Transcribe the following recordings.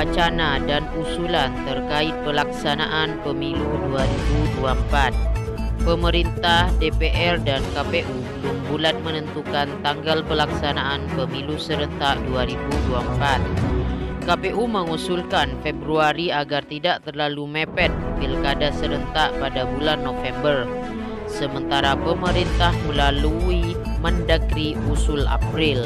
wacana dan usulan terkait pelaksanaan pemilu 2024. Pemerintah, DPR, dan KPU belum bulat menentukan tanggal pelaksanaan pemilu serentak 2024. KPU mengusulkan Februari agar tidak terlalu mepet pilkada serentak pada bulan November. Sementara pemerintah melalui Mendagri usul April.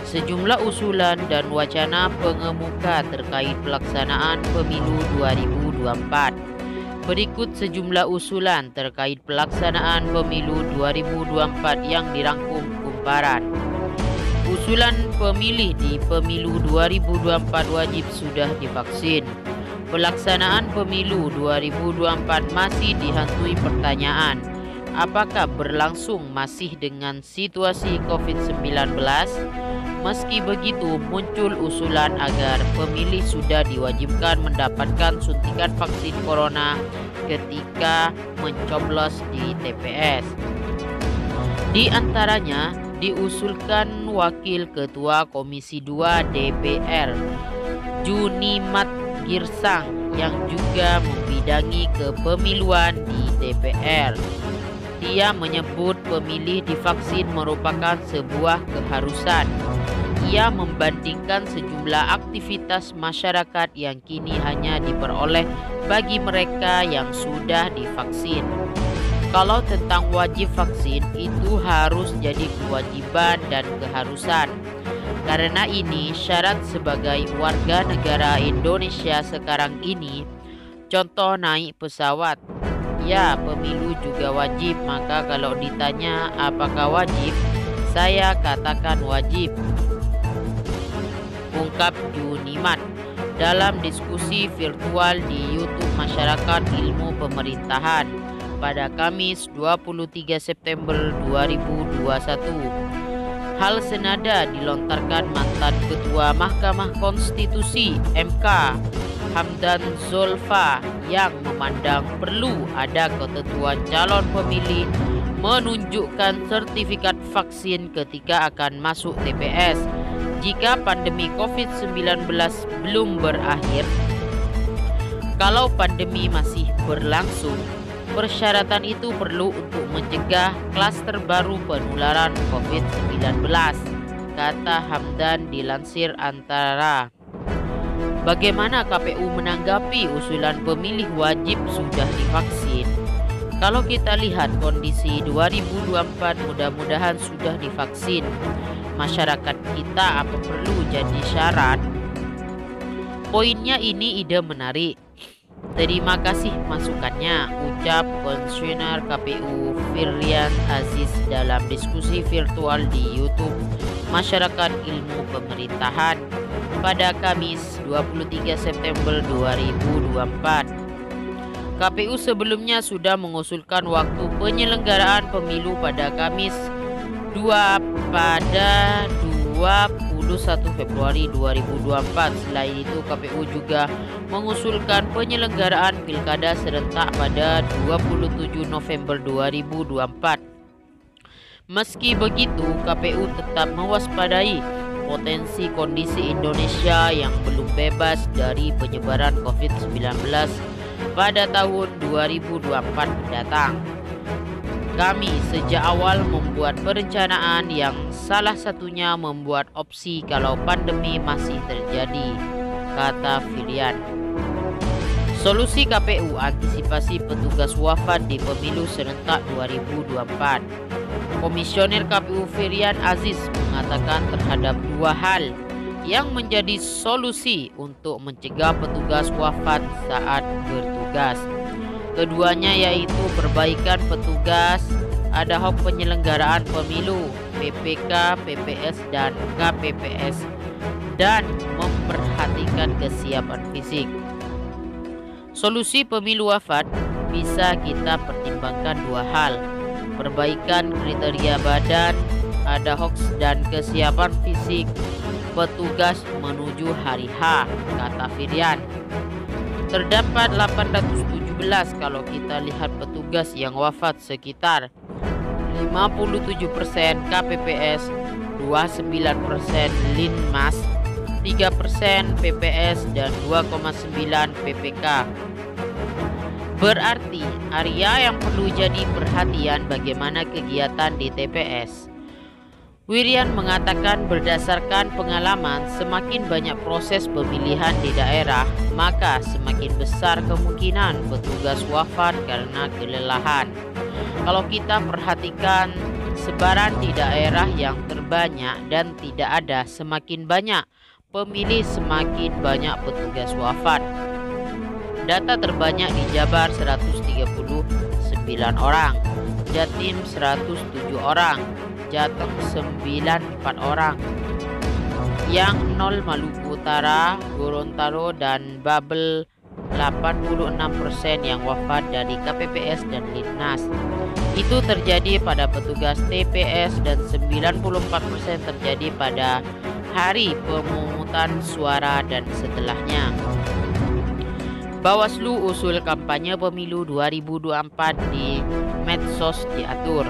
Sejumlah usulan dan wacana pengemuka terkait pelaksanaan pemilu 2024. Berikut sejumlah usulan terkait pelaksanaan pemilu 2024 yang dirangkum kumparan. Usulan pemilih di pemilu 2024 wajib sudah divaksin. Pelaksanaan pemilu 2024 masih dihantui pertanyaan, apakah berlangsung masih dengan situasi COVID-19? Meski begitu, muncul usulan agar pemilih sudah diwajibkan mendapatkan suntikan vaksin corona ketika mencoblos di TPS. Di antaranya, diusulkan Wakil Ketua Komisi 2 DPR, Junimat Girsang, yang juga membidangi kepemiluan di DPR. Dia menyebut pemilih divaksin merupakan sebuah keharusan. Ia membandingkan sejumlah aktivitas masyarakat yang kini hanya diperoleh bagi mereka yang sudah divaksin. Kalau tentang wajib vaksin, itu harus jadi kewajiban dan keharusan. Karena ini syarat sebagai warga negara Indonesia sekarang ini. Contoh naik pesawat. Ya, pemilu juga wajib, maka kalau ditanya apakah wajib, saya katakan wajib, ungkap Junimat dalam diskusi virtual di YouTube Masyarakat Ilmu Pemerintahan pada Kamis 23 September 2021. Hal senada dilontarkan mantan Ketua Mahkamah Konstitusi (MK) Hamdan Zulfa yang memandang perlu ada ketentuan calon pemilih menunjukkan sertifikat vaksin ketika akan masuk TPS jika pandemi COVID-19 belum berakhir. Kalau pandemi masih berlangsung, persyaratan itu perlu untuk mencegah klaster baru penularan COVID-19, kata Hamdan dilansir Antara. Bagaimana KPU menanggapi usulan pemilih wajib sudah divaksin? Kalau kita lihat kondisi 2024, mudah-mudahan sudah divaksin. Masyarakat kita apa perlu jadi syarat? Poinnya ini ide menarik. Terima kasih masukannya, ucap Komisioner KPU Firian Aziz dalam diskusi virtual di YouTube Masyarakat Ilmu Pemerintahan pada Kamis 23 September 2024. KPU sebelumnya sudah mengusulkan waktu penyelenggaraan pemilu pada Kamis 21 Februari 2024. Selain itu, KPU juga mengusulkan penyelenggaraan pilkada serentak pada 27 November 2024. Meski begitu, KPU tetap mewaspadai potensi kondisi Indonesia yang belum bebas dari penyebaran COVID-19 pada tahun 2024 mendatang. Kami sejak awal membuat perencanaan yang salah satunya membuat opsi kalau pandemi masih terjadi, kata Firian. Solusi KPU antisipasi petugas wafat di pemilu serentak 2024. Komisioner KPU Firian Aziz mengatakan terhadap dua hal yang menjadi solusi untuk mencegah petugas wafat saat bertugas. Keduanya yaitu perbaikan petugas ad hoc penyelenggaraan pemilu, PPK, PPS, dan KPPS, dan memperhatikan kesiapan fisik. Solusi pemilu wafat bisa kita pertimbangkan dua hal, perbaikan kriteria badan, ad hoc, dan kesiapan fisik petugas menuju hari H, kata Firian. Terdapat 817 kalau kita lihat petugas yang wafat, sekitar 57% KPPS, 29% Linmas, 3% PPS, dan 2,9 PPK. Berarti area yang perlu jadi perhatian bagaimana kegiatan di TPS. Wirian mengatakan berdasarkan pengalaman, semakin banyak proses pemilihan di daerah, maka semakin besar kemungkinan petugas wafat karena kelelahan. Kalau kita perhatikan sebaran di daerah yang terbanyak dan tidak ada, semakin banyak pemilih semakin banyak petugas wafat. Data terbanyak di Jabar 139 orang, Jatim 107 orang, Jateng 94 orang, yang 0 Maluku Utara, Gorontalo, dan Babel 86% yang wafat dari KPPS dan Linmas. Itu terjadi pada petugas TPS dan 94% terjadi pada hari pemungutan suara dan setelahnya. Bawaslu usul kampanye pemilu 2024 di medsos diatur.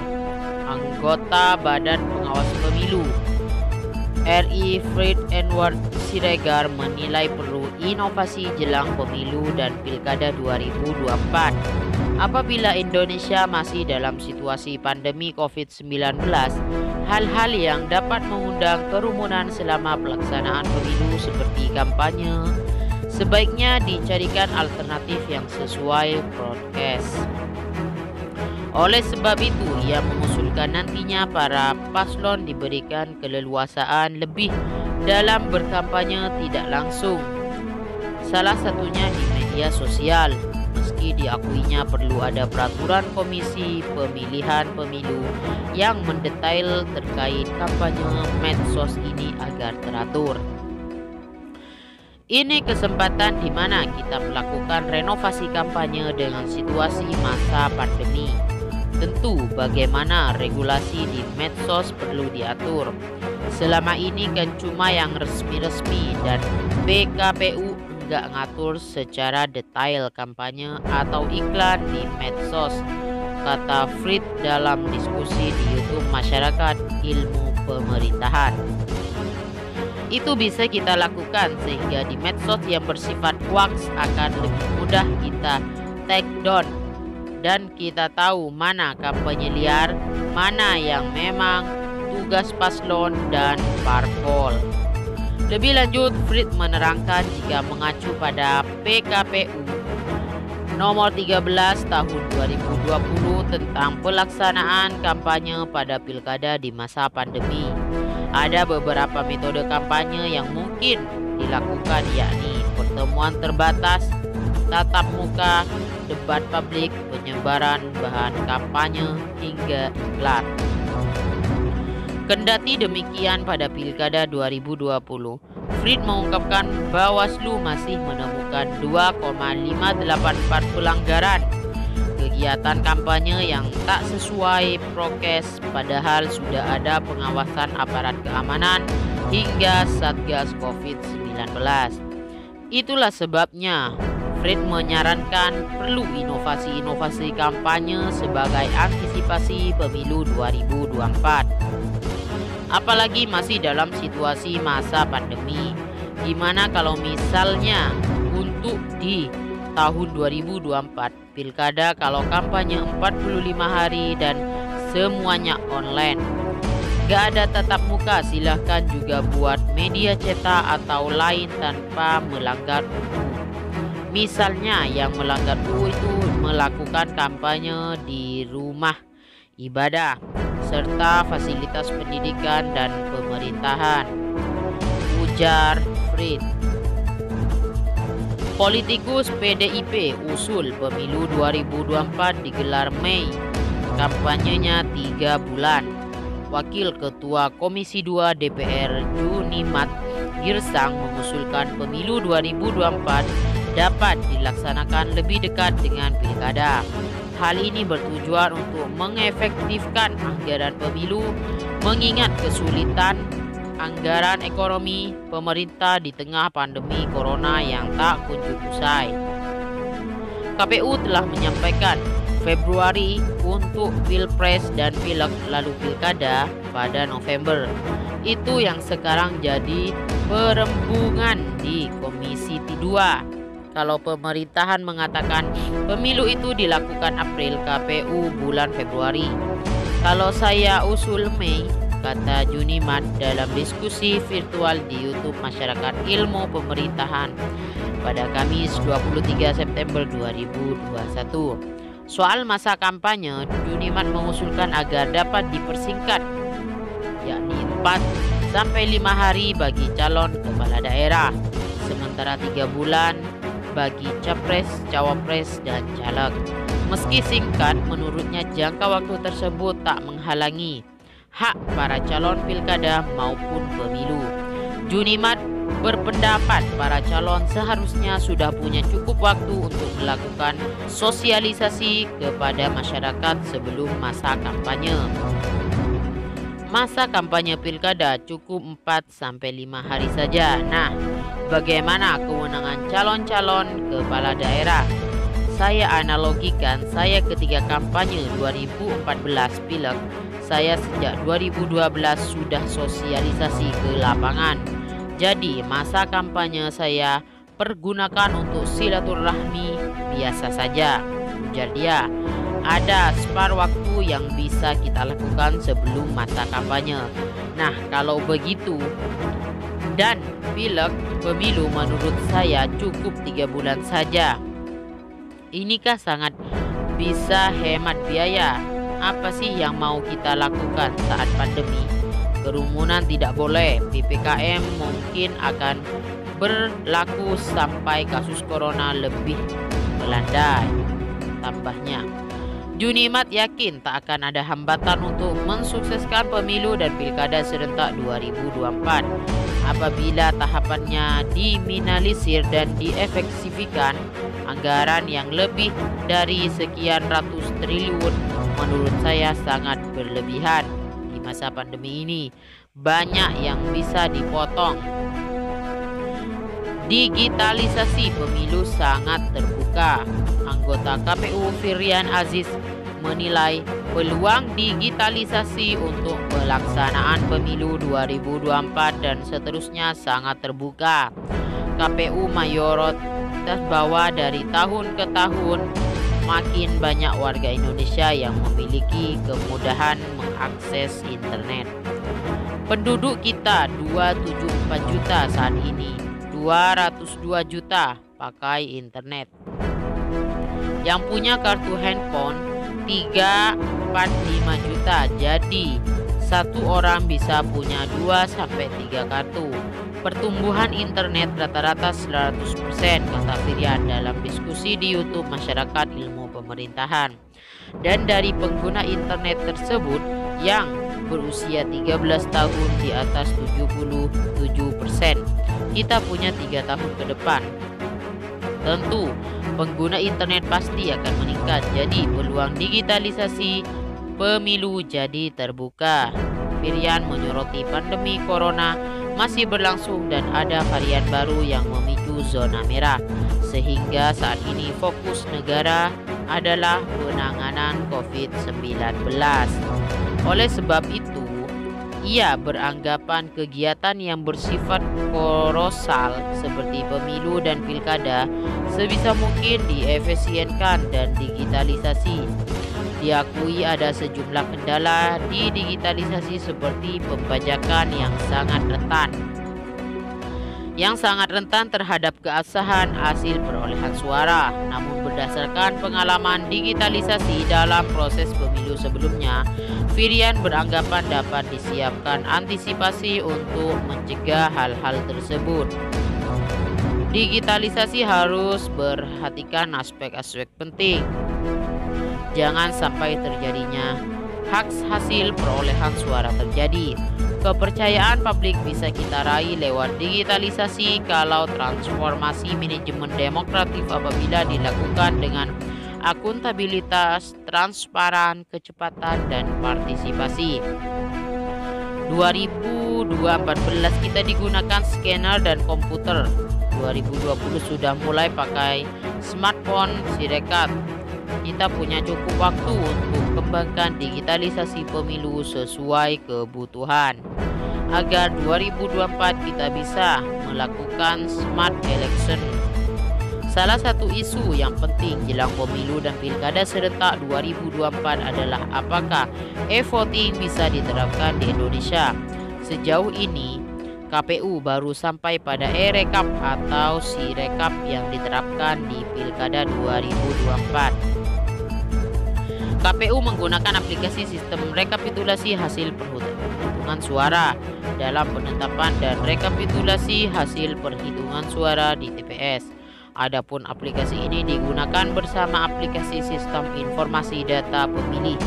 Anggota Badan Pengawas Pemilu RI Fred Edward Siregar menilai perlu inovasi jelang pemilu dan pilkada 2024. Apabila Indonesia masih dalam situasi pandemi COVID-19, hal-hal yang dapat mengundang kerumunan selama pelaksanaan pemilu seperti kampanye sebaiknya dicarikan alternatif yang sesuai prokes. Oleh sebab itu, ia mengusulkan nantinya para paslon diberikan keleluasaan lebih dalam berkampanye tidak langsung, salah satunya di media sosial. Meski diakuinya perlu ada peraturan Komisi Pemilihan Pemilu yang mendetail terkait kampanye medsos ini agar teratur. Ini kesempatan di mana kita melakukan renovasi kampanye dengan situasi masa pandemi. Tentu bagaimana regulasi di medsos perlu diatur. Selama ini kan cuma yang resmi-resmi dan PKPU enggak ngatur secara detail kampanye atau iklan di medsos, kata Frit dalam diskusi di YouTube Masyarakat Ilmu Pemerintahan. Itu bisa kita lakukan sehingga di medsos yang bersifat hoax akan lebih mudah kita take down dan kita tahu mana kampanye liar, mana yang memang tugas paslon dan parpol. Lebih lanjut, Frit menerangkan jika mengacu pada PKPU nomor 13 tahun 2020 tentang pelaksanaan kampanye pada pilkada di masa pandemi, ada beberapa metode kampanye yang mungkin dilakukan, yakni pertemuan terbatas, tatap muka, debat publik, penyebaran bahan kampanye, hingga iklan. Kendati demikian, pada pilkada 2020, Frit mengungkapkan Bawaslu masih menemukan 2,584 pelanggaran kegiatan kampanye yang tak sesuai prokes, padahal sudah ada pengawasan aparat keamanan hingga Satgas COVID-19. Itulah sebabnya Frit menyarankan perlu inovasi-inovasi kampanye sebagai antisipasi pemilu 2024. Apalagi masih dalam situasi masa pandemi, di mana kalau misalnya untuk di tahun 2024 pilkada kalau kampanye 45 hari dan semuanya online, gak ada tatap muka, silahkan juga buat media cetak atau lain tanpa melanggar UU. Misalnya yang melanggar UU itu melakukan kampanye di rumah ibadah serta fasilitas pendidikan dan pemerintahan, ujar Frit. Politikus PDIP usul pemilu 2024 digelar Mei, kampanyenya 3 bulan. Wakil Ketua Komisi 2 DPR Junimat Girsang mengusulkan pemilu 2024 dapat dilaksanakan lebih dekat dengan pilkada. Hal ini bertujuan untuk mengefektifkan anggaran pemilu, mengingat kesulitan anggaran ekonomi pemerintah di tengah pandemi corona yang tak kunjung usai. KPU telah menyampaikan Februari untuk Pilpres dan Pileg, lalu Pilkada pada November. Itu yang sekarang jadi perembungan di Komisi 2. Kalau pemerintahan mengatakan pemilu itu dilakukan April, KPU bulan Februari. Kalau saya usul Mei, kata Junimat dalam diskusi virtual di YouTube Masyarakat Ilmu Pemerintahan pada Kamis 23 September 2021. Soal masa kampanye, Junimat mengusulkan agar dapat dipersingkat, yakni 4 sampai 5 hari bagi calon kepala daerah, sementara 3 bulan bagi capres, cawapres, dan caleg. Meski singkat, menurutnya jangka waktu tersebut tak menghalangi hak para calon pilkada maupun pemilu. Junimat berpendapat para calon seharusnya sudah punya cukup waktu untuk melakukan sosialisasi kepada masyarakat sebelum masa kampanye. Masa kampanye pilkada cukup 4-5 hari saja. Nah, bagaimana kewenangan calon-calon kepala daerah? Saya analogikan, saya ketika kampanye 2014 Pileg, saya sejak 2012 sudah sosialisasi ke lapangan. Jadi masa kampanye saya pergunakan untuk silaturahmi biasa saja, ujar dia. Ada spare waktu yang bisa kita lakukan sebelum masa kampanye. Nah, kalau begitu, dan Pileg, pemilu menurut saya cukup 3 bulan saja. Inikah sangat bisa hemat biaya? Apa sih yang mau kita lakukan saat pandemi? Kerumunan tidak boleh, PPKM mungkin akan berlaku sampai kasus corona lebih melandai, tambahnya. Junimat yakin tak akan ada hambatan untuk mensukseskan pemilu dan pilkada serentak 2024 apabila tahapannya diminimalisir dan diefektifkan. Anggaran yang lebih dari sekian ratus triliun menurut saya sangat berlebihan. Di masa pandemi ini banyak yang bisa dipotong. Digitalisasi pemilu sangat terbuka. Anggota KPU Firian Aziz menilai peluang digitalisasi untuk pelaksanaan pemilu 2024 dan seterusnya sangat terbuka. KPU mayoritas bahwa dari tahun ke tahun makin banyak warga Indonesia yang memiliki kemudahan mengakses internet. Penduduk kita 274 juta saat ini, 202 juta pakai internet. Yang punya kartu handphone 345 juta. Jadi satu orang bisa punya 2-3 kartu. Pertumbuhan internet rata-rata 100%, kata Firian dalam diskusi di YouTube Masyarakat Ilmu Pemerintahan. Dan dari pengguna internet tersebut yang berusia 13 tahun di atas 77%. Kita punya 3 tahun ke depan. Tentu pengguna internet pasti akan meningkat, jadi peluang digitalisasi pemilu jadi terbuka. Firian menyoroti pandemi corona masih berlangsung dan ada varian baru yang memicu zona merah, sehingga saat ini fokus negara adalah penanganan COVID-19. Oleh sebab itu, ia beranggapan kegiatan yang bersifat kolosal seperti pemilu dan pilkada sebisa mungkin diefisienkan dan digitalisasi. Diakui ada sejumlah kendala di digitalisasi seperti pembajakan yang sangat rentan terhadap keabsahan hasil perolehan suara. Namun berdasarkan pengalaman digitalisasi dalam proses pemilu sebelumnya, Firian beranggapan dapat disiapkan antisipasi untuk mencegah hal-hal tersebut. Digitalisasi harus perhatikan aspek-aspek penting. Jangan sampai terjadinya hoax hasil perolehan suara terjadi. Kepercayaan publik bisa kita raih lewat digitalisasi kalau transformasi manajemen demokratif apabila dilakukan dengan akuntabilitas, transparan, kecepatan, dan partisipasi. 2014 kita digunakan scanner dan komputer. 2020 sudah mulai pakai smartphone Sirekap. kita punya cukup waktu untuk kembangkan digitalisasi pemilu sesuai kebutuhan, agar 2024 kita bisa melakukan smart election. Salah satu isu yang penting jelang pemilu dan pilkada serentak 2024 adalah apakah e-voting bisa diterapkan di Indonesia. Sejauh ini, KPU baru sampai pada e-rekap atau si-rekap yang diterapkan di pilkada 2024. KPU menggunakan aplikasi sistem rekapitulasi hasil perhitungan suara dalam penetapan dan rekapitulasi hasil perhitungan suara di TPS. Adapun aplikasi ini digunakan bersama aplikasi sistem informasi data pemilih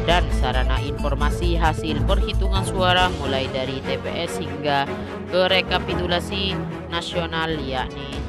dan sarana informasi hasil perhitungan suara mulai dari TPS hingga ke rekapitulasi nasional yakni